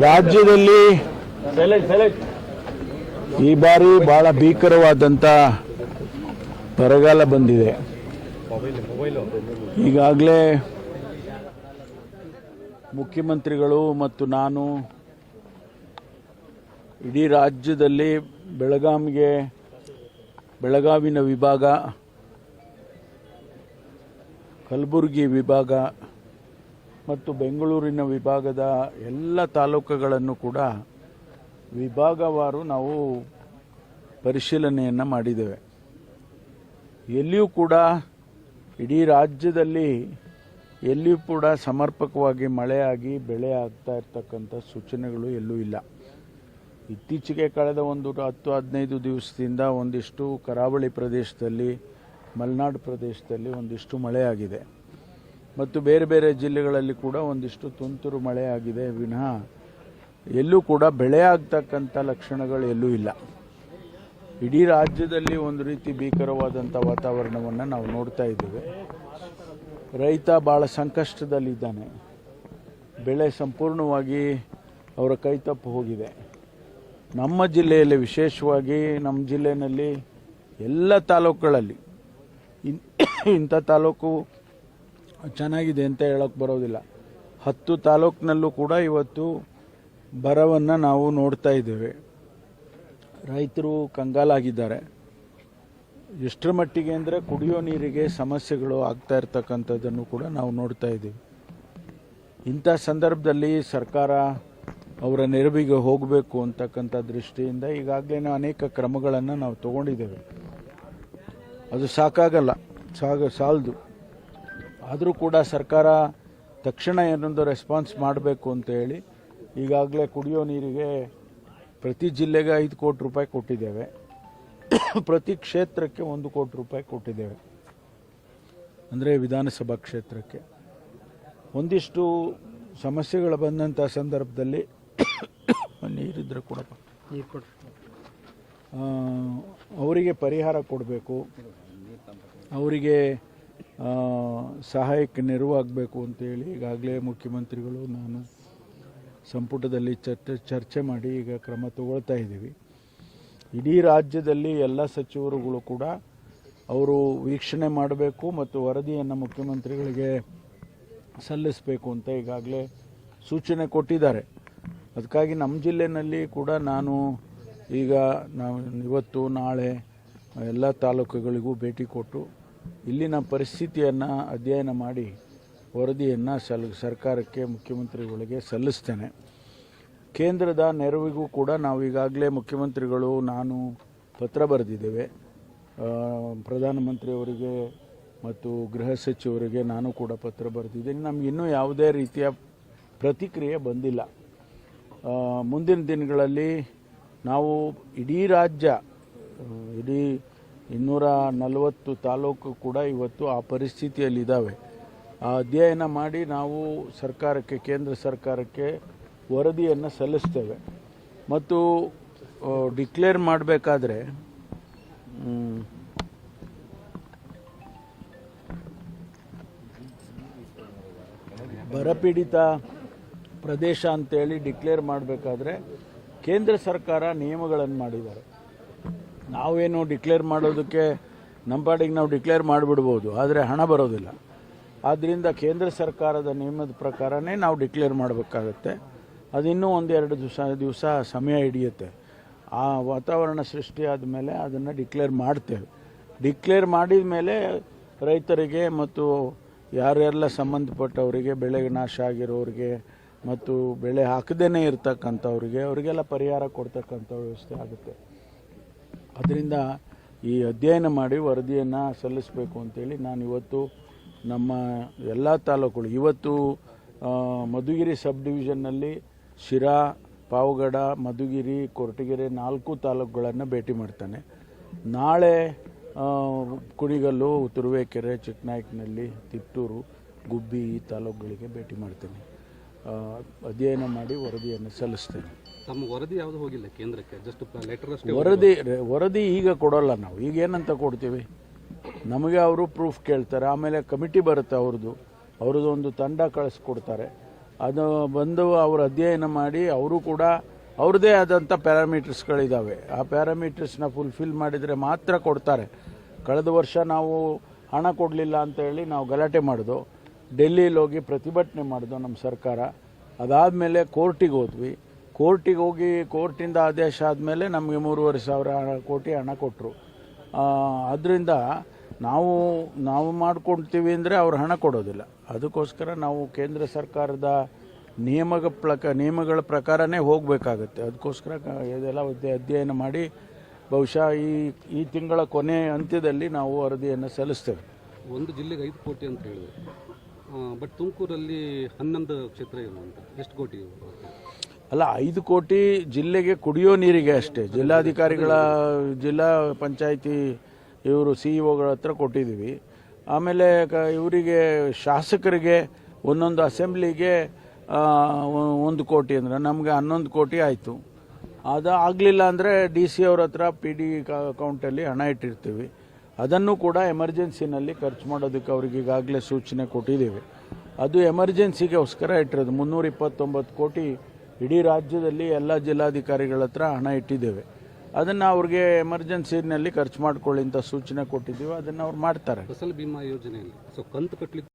ರಾಜ್ಯದಲ್ಲಿ ಈ ಬಾರಿ ಬಹಳ ಭೀಕರವಾದಂಥ ಬರಗಾಲ ಬಂದಿದೆ. ಈಗಾಗಲೇ ಮುಖ್ಯಮಂತ್ರಿಗಳು ಮತ್ತು ನಾನು ಇಡೀ ರಾಜ್ಯದಲ್ಲಿ ಬೆಳಗಾವಿನ ವಿಭಾಗ, ಕಲಬುರಗಿ ವಿಭಾಗ ಮತ್ತು ಬೆಂಗಳೂರಿನ ವಿಭಾಗದ ಎಲ್ಲ ತಾಲೂಕುಗಳನ್ನು ಕೂಡ ವಿಭಾಗವಾರು ನಾವು ಪರಿಶೀಲನೆಯನ್ನು ಮಾಡಿದ್ದೇವೆ. ಎಲ್ಲಿಯೂ ಕೂಡ ಇಡೀ ರಾಜ್ಯದಲ್ಲಿ ಎಲ್ಲಿಯೂ ಕೂಡ ಸಮರ್ಪಕವಾಗಿ ಮಳೆಯಾಗಿ ಬೆಳೆ ಆಗ್ತಾ ಇರ್ತಕ್ಕಂಥ ಸೂಚನೆಗಳು ಎಲ್ಲೂ ಇಲ್ಲ. ಇತ್ತೀಚೆಗೆ ಕಳೆದ ಒಂದು 10-15 ದಿವಸದಿಂದ ಒಂದಿಷ್ಟು ಕರಾವಳಿ ಪ್ರದೇಶದಲ್ಲಿ, ಮಲೆನಾಡು ಪ್ರದೇಶದಲ್ಲಿ ಒಂದಿಷ್ಟು ಮಳೆಯಾಗಿದೆ ಮತ್ತು ಬೇರೆ ಬೇರೆ ಜಿಲ್ಲೆಗಳಲ್ಲಿ ಕೂಡ ಒಂದಿಷ್ಟು ತುಂತುರು ಮಳೆಯಾಗಿದೆ ವಿನಃ ಎಲ್ಲೂ ಕೂಡ ಬೆಳೆ ಆಗ್ತಕ್ಕಂಥ ಲಕ್ಷಣಗಳು ಎಲ್ಲೂ ಇಲ್ಲ. ಇಡೀ ರಾಜ್ಯದಲ್ಲಿ ಒಂದು ರೀತಿ ಭೀಕರವಾದಂಥ ವಾತಾವರಣವನ್ನು ನಾವು ನೋಡ್ತಾ ಇದ್ದೇವೆ. ರೈತ ಭಾಳ ಸಂಕಷ್ಟದಲ್ಲಿದ್ದಾನೆ. ಬೆಳೆ ಸಂಪೂರ್ಣವಾಗಿ ಅವರ ಕೈ ತಪ್ಪು ಹೋಗಿದೆ. ನಮ್ಮ ಜಿಲ್ಲೆಯಲ್ಲಿ, ವಿಶೇಷವಾಗಿ ನಮ್ಮ ಜಿಲ್ಲೆಯಲ್ಲಿ ಎಲ್ಲ ತಾಲೂಕುಗಳಲ್ಲಿ ಇಂಥ ತಾಲೂಕು ಚೆನ್ನಾಗಿದೆ ಅಂತ ಹೇಳೋಕ್ಕೆ ಬರೋದಿಲ್ಲ. 10 ತಾಲೂಕಿನಲ್ಲೂ ಕೂಡ ಇವತ್ತು ಬರವನ್ನು ನಾವು ನೋಡ್ತಾ ಇದ್ದೇವೆ. ರೈತರು ಕಂಗಾಲಾಗಿದ್ದಾರೆ. ಎಷ್ಟರ ಮಟ್ಟಿಗೆ ಅಂದರೆ ಕುಡಿಯೋ ನೀರಿಗೆ ಸಮಸ್ಯೆಗಳು ಆಗ್ತಾ ಇರ್ತಕ್ಕಂಥದ್ದನ್ನು ಕೂಡ ನಾವು ನೋಡ್ತಾ ಇದ್ದೀವಿ. ಇಂಥ ಸಂದರ್ಭದಲ್ಲಿ ಸರ್ಕಾರ ಅವರ ನೆರವಿಗೆ ಹೋಗಬೇಕು ಅಂತಕ್ಕಂಥ ದೃಷ್ಟಿಯಿಂದ ಈಗಾಗಲೇ ಅನೇಕ ಕ್ರಮಗಳನ್ನು ನಾವು ತಗೊಂಡಿದ್ದೇವೆ. ಅದು ಸಾಕಾಗಲ್ಲ, ಸಾಲದು. ಆದರೂ ಕೂಡ ಸರ್ಕಾರ ತಕ್ಷಣ ಏನೊಂದು ರೆಸ್ಪಾನ್ಸ್ ಮಾಡಬೇಕು ಅಂತ ಹೇಳಿ ಈಗಾಗಲೇ ಕುಡಿಯೋ ನೀರಿಗೆ ಪ್ರತಿ ಜಿಲ್ಲೆಗೆ 5 ಕೋಟಿ ರೂಪಾಯಿ ಕೊಟ್ಟಿದ್ದೇವೆ. ಪ್ರತಿ ಕ್ಷೇತ್ರಕ್ಕೆ 1 ಕೋಟಿ ರೂಪಾಯಿ ಕೊಟ್ಟಿದ್ದೇವೆ. ಅಂದರೆ ವಿಧಾನಸಭಾ ಕ್ಷೇತ್ರಕ್ಕೆ ಒಂದಿಷ್ಟು ಸಮಸ್ಯೆಗಳು ಬಂದಂಥ ಸಂದರ್ಭದಲ್ಲಿ ನೀರಿದ್ರೆ ಕೊಡಪ್ಪ, ಅವರಿಗೆ ಪರಿಹಾರ ಕೊಡಬೇಕು, ಅವರಿಗೆ ಸಹಾಯಕ್ಕೆ ನೆರವಾಗಬೇಕು ಅಂತೇಳಿ ಈಗಾಗಲೇ ಮುಖ್ಯಮಂತ್ರಿಗಳು ನಾನು ಸಂಪುಟದಲ್ಲಿ ಚರ್ಚೆ ಮಾಡಿ ಈಗ ಕ್ರಮ ತಗೊಳ್ತಾ ಇದ್ದೀವಿ. ಇಡೀ ರಾಜ್ಯದಲ್ಲಿ ಎಲ್ಲ ಸಚಿವರುಗಳು ಕೂಡ ಅವರು ವೀಕ್ಷಣೆ ಮಾಡಬೇಕು ಮತ್ತು ವರದಿಯನ್ನು ಮುಖ್ಯಮಂತ್ರಿಗಳಿಗೆ ಸಲ್ಲಿಸಬೇಕು ಅಂತ ಈಗಾಗಲೇ ಸೂಚನೆ ಕೊಟ್ಟಿದ್ದಾರೆ. ಅದಕ್ಕಾಗಿ ನಮ್ಮ ಜಿಲ್ಲೆಯಲ್ಲಿ ಕೂಡ ನಾವು ಇವತ್ತು ನಾಳೆ ಎಲ್ಲ ತಾಲೂಕುಗಳಿಗೂ ಭೇಟಿ ಕೊಟ್ಟು ಇಲ್ಲಿನ ಪರಿಸ್ಥಿತಿಯನ್ನು ಅಧ್ಯಯನ ಮಾಡಿ ವರದಿಯನ್ನು ಸರ್ಕಾರಕ್ಕೆ, ಮುಖ್ಯಮಂತ್ರಿಗಳಿಗೆ ಸಲ್ಲಿಸ್ತೇನೆ. ಕೇಂದ್ರದ ನೆರವಿಗೂ ಕೂಡ ನಾವು ಈಗಾಗಲೇ ಮುಖ್ಯಮಂತ್ರಿಗಳು, ನಾನು ಪತ್ರ ಬರೆದಿದ್ದೇವೆ. ಪ್ರಧಾನಮಂತ್ರಿಯವರಿಗೆ ಮತ್ತು ಗೃಹ ಸಚಿವರಿಗೆ ನಾನು ಕೂಡ ಪತ್ರ ಬರೆದಿದ್ದೀನಿ. ನಮ್ಗೆ ಇನ್ನೂ ಯಾವುದೇ ರೀತಿಯ ಪ್ರತಿಕ್ರಿಯೆ ಬಂದಿಲ್ಲ. ಮುಂದಿನ ದಿನಗಳಲ್ಲಿ ನಾವು ಇಡೀ ರಾಜ್ಯ, ಇಡೀ 240 ತಾಲೂಕು ಕೂಡ ಇವತ್ತು ಆ ಪರಿಸ್ಥಿತಿಯಲ್ಲಿದ್ದಾವೆ. ಆ ಅಧ್ಯಯನ ಮಾಡಿ ನಾವು ಸರ್ಕಾರಕ್ಕೆ, ಕೇಂದ್ರ ಸರ್ಕಾರಕ್ಕೆ ವರದಿಯನ್ನು ಸಲ್ಲಿಸ್ತೇವೆ. ಮತ್ತು ಡಿಕ್ಲೇರ್ ಮಾಡಬೇಕಾದ್ರೆ ಬರಪೀಡಿತ ಪ್ರದೇಶ ಅಂತೇಳಿ ಡಿಕ್ಲೇರ್ ಮಾಡಬೇಕಾದ್ರೆ ಕೇಂದ್ರ ಸರ್ಕಾರ ನಿಯಮಗಳನ್ನು ಮಾಡಿದ್ದಾರೆ. ನಾವೇನು ಡಿಕ್ಲೇರ್ ಮಾಡೋದಕ್ಕೆ ನಮ್ಮ ಪಾಡಿಗೆ ನಾವು ಡಿಕ್ಲೇರ್ ಮಾಡಿಬಿಡ್ಬೋದು, ಆದರೆ ಹಣ ಬರೋದಿಲ್ಲ. ಆದ್ದರಿಂದ ಕೇಂದ್ರ ಸರ್ಕಾರದ ನಿಯಮದ ಪ್ರಕಾರನೇ ನಾವು ಡಿಕ್ಲೇರ್ ಮಾಡಬೇಕಾಗತ್ತೆ. ಅದಿನ್ನೂ 1-2 ದಿವಸ ಸಮಯ ಹಿಡಿಯುತ್ತೆ. ಆ ವಾತಾವರಣ ಸೃಷ್ಟಿ ಆದಮೇಲೆ ಅದನ್ನು ಡಿಕ್ಲೇರ್ ಮಾಡ್ತೇವೆ. ಡಿಕ್ಲೇರ್ ಮಾಡಿದ ಮೇಲೆ ರೈತರಿಗೆ ಮತ್ತು ಯಾರೆಲ್ಲ ಸಂಬಂಧಪಟ್ಟವರಿಗೆ, ಬೆಳೆಗೆ ನಾಶ ಆಗಿರೋರಿಗೆ ಮತ್ತು ಬೆಳೆ ಹಾಕದೇ ಇರ್ತಕ್ಕಂಥವ್ರಿಗೆ, ಅವರಿಗೆಲ್ಲ ಪರಿಹಾರ ಕೊಡ್ತಕ್ಕಂಥ ವ್ಯವಸ್ಥೆ ಆಗುತ್ತೆ. ಅದರಿಂದ ಈ ಅಧ್ಯಯನ ಮಾಡಿ ವರದಿಯನ್ನು ಸಲ್ಲಿಸಬೇಕು ಅಂತೇಳಿ ನಾನು ಇವತ್ತು ನಮ್ಮ ಎಲ್ಲ ತಾಲೂಕುಗಳು, ಇವತ್ತು ಮಧುಗಿರಿ ಸಬ್ ಡಿವಿಷನ್ನಲ್ಲಿ ಶಿರಾ, ಪಾವಗಡ, ಮಧುಗಿರಿ, ಕೊರಟಗೆರೆ 4 ತಾಲೂಕುಗಳನ್ನು ಭೇಟಿ ಮಾಡ್ತಾನೆ. ನಾಳೆ ಕುಣಿಗಲ್ಲು, ತುರುವೇಕೆರೆ, ಚಿಕ್ಕನಾಯಕನಹಳ್ಳಿ, ತಿಪ್ಟೂರು, ಗುಬ್ಬಿ ಈ ತಾಲೂಕುಗಳಿಗೆ ಭೇಟಿ ಮಾಡ್ತೇನೆ. ಅಧ್ಯಯನ ಮಾಡಿ ವರದಿಯನ್ನು ಸಲ್ಲಿಸ್ತೇನೆ. ತಮ್ಮ ವರದಿ ಯಾವುದು ಹೋಗಿಲ್ಲ ಕೇಂದ್ರಕ್ಕೆ? ಜಸ್ಟ್ ಲೆಟರ್ ಅಷ್ಟೇ. ವರದಿ ಈಗ ಕೊಡೋಲ್ಲ ನಾವು. ಈಗ ಏನಂತ ಕೊಡ್ತೀವಿ? ನಮಗೆ ಅವರು ಪ್ರೂಫ್ ಕೇಳ್ತಾರೆ, ಆಮೇಲೆ ಕಮಿಟಿ ಬರುತ್ತೆ ಅವ್ರದ್ದು ಒಂದು ತಂಡ ಕಳಿಸ್ಕೊಡ್ತಾರೆ. ಅದು ಬಂದು ಅವರು ಅಧ್ಯಯನ ಮಾಡಿ ಅವರು ಕೂಡ ಅವ್ರದ್ದೇ ಆದಂಥ ಪ್ಯಾರಾಮೀಟರ್ಸ್ಗಳಿದ್ದಾವೆ. ಆ ಪ್ಯಾರಾಮೀಟರ್ಸ್ನ ಫುಲ್ಫಿಲ್ ಮಾಡಿದರೆ ಮಾತ್ರ ಕೊಡ್ತಾರೆ. ಕಳೆದ ವರ್ಷ ನಾವು ಹಣ ಕೊಡಲಿಲ್ಲ ಅಂತ ಹೇಳಿ ನಾವು ಗಲಾಟೆ ಮಾಡಿದ್ವು, ಡೆಲ್ಲಿಲಿ ಹೋಗಿ ಪ್ರತಿಭಟನೆ ಮಾಡಿದ್ವು ನಮ್ಮ ಸರ್ಕಾರ. ಅದಾದಮೇಲೆ ಕೋರ್ಟಿಗೆ ಹೋದ್ವಿ. ಕೋರ್ಟಿಗೆ ಹೋಗಿ ಕೋರ್ಟಿಂದ ಆದೇಶ ಆದಮೇಲೆ ನಮಗೆ 3,500 ಕೋಟಿ ಹಣ ಕೊಟ್ಟರು. ಅದರಿಂದ ನಾವು ಮಾಡ್ಕೊಳ್ತೀವಿ ಅಂದರೆ ಅವ್ರು ಹಣ ಕೊಡೋದಿಲ್ಲ. ಅದಕ್ಕೋಸ್ಕರ ನಾವು ಕೇಂದ್ರ ಸರ್ಕಾರದ ನಿಯಮಗಳ ಪ್ರಕಾರನೇ ಹೋಗಬೇಕಾಗತ್ತೆ. ಅದಕ್ಕೋಸ್ಕರ ಇದೆಲ್ಲ ಅಧ್ಯಯನ ಮಾಡಿ ಬಹುಶಃ ಈ ತಿಂಗಳ ಕೊನೆ ಅಂತ್ಯದಲ್ಲಿ ನಾವು ವರದಿಯನ್ನು ಸಲ್ಲಿಸ್ತೇವೆ. ಒಂದು ಜಿಲ್ಲೆಗೆ 5 ಕೋಟಿ ಅಂತ ಹೇಳಿದೆ, ಬಟ್ ತುಮಕೂರಲ್ಲಿ 11 ಕ್ಷೇತ್ರ ಏನು ಅಂತ ಎಷ್ಟು ಕೋಟಿ? ಅಲ್ಲ, 5 ಕೋಟಿ ಜಿಲ್ಲೆಗೆ ಕುಡಿಯೋ ನೀರಿಗೆ ಅಷ್ಟೇ. ಜಿಲ್ಲಾಧಿಕಾರಿಗಳ ಜಿಲ್ಲಾ ಪಂಚಾಯಿತಿ ಇವರು CEO ಹತ್ರ ಕೊಟ್ಟಿದ್ದೀವಿ. ಆಮೇಲೆ ಇವರಿಗೆ ಶಾಸಕರಿಗೆ ಒಂದೊಂದು ಅಸೆಂಬ್ಲಿಗೆ 1 ಕೋಟಿ ಅಂದರೆ ನಮಗೆ 11 ಕೋಟಿ ಆಯಿತು. ಅದು ಆಗಲಿಲ್ಲ ಅಂದರೆ DC ಅವ್ರ ಹತ್ರ PD ಅಕೌಂಟಲ್ಲಿ ಹಣ ಇಟ್ಟಿರ್ತೀವಿ. ಅದನ್ನು ಕೂಡ ಎಮರ್ಜೆನ್ಸಿನಲ್ಲಿ ಖರ್ಚು ಮಾಡೋದಕ್ಕೆ ಅವ್ರಿಗೆ ಈಗಾಗಲೇ ಸೂಚನೆ ಕೊಟ್ಟಿದ್ದೀವಿ. ಅದು ಎಮರ್ಜೆನ್ಸಿಗೋಸ್ಕರ ಇಟ್ಟಿರೋದು. 329 ಕೋಟಿ ಇಡೀ ರಾಜ್ಯದಲ್ಲಿ ಎಲ್ಲ ಜಿಲ್ಲಾಧಿಕಾರಿಗಳ ಹತ್ರ ಹಣ ಇಟ್ಟಿದ್ದೇವೆ. ಅದನ್ನು ಅವ್ರಿಗೆ ಎಮರ್ಜೆನ್ಸಿನಲ್ಲಿ ಖರ್ಚು ಮಾಡ್ಕೊಳ್ಳಿ ಅಂತ ಸೂಚನೆ ಕೊಟ್ಟಿದ್ದೀವಿ. ಅದನ್ನು ಅವ್ರು ಮಾಡ್ತಾರೆ. ಫಸಲ್ ಬಿಮಾ ಯೋಜನೆಯಲ್ಲಿ ಕಂತು ಕಟ್ಟಲಿಕ್ಕೆ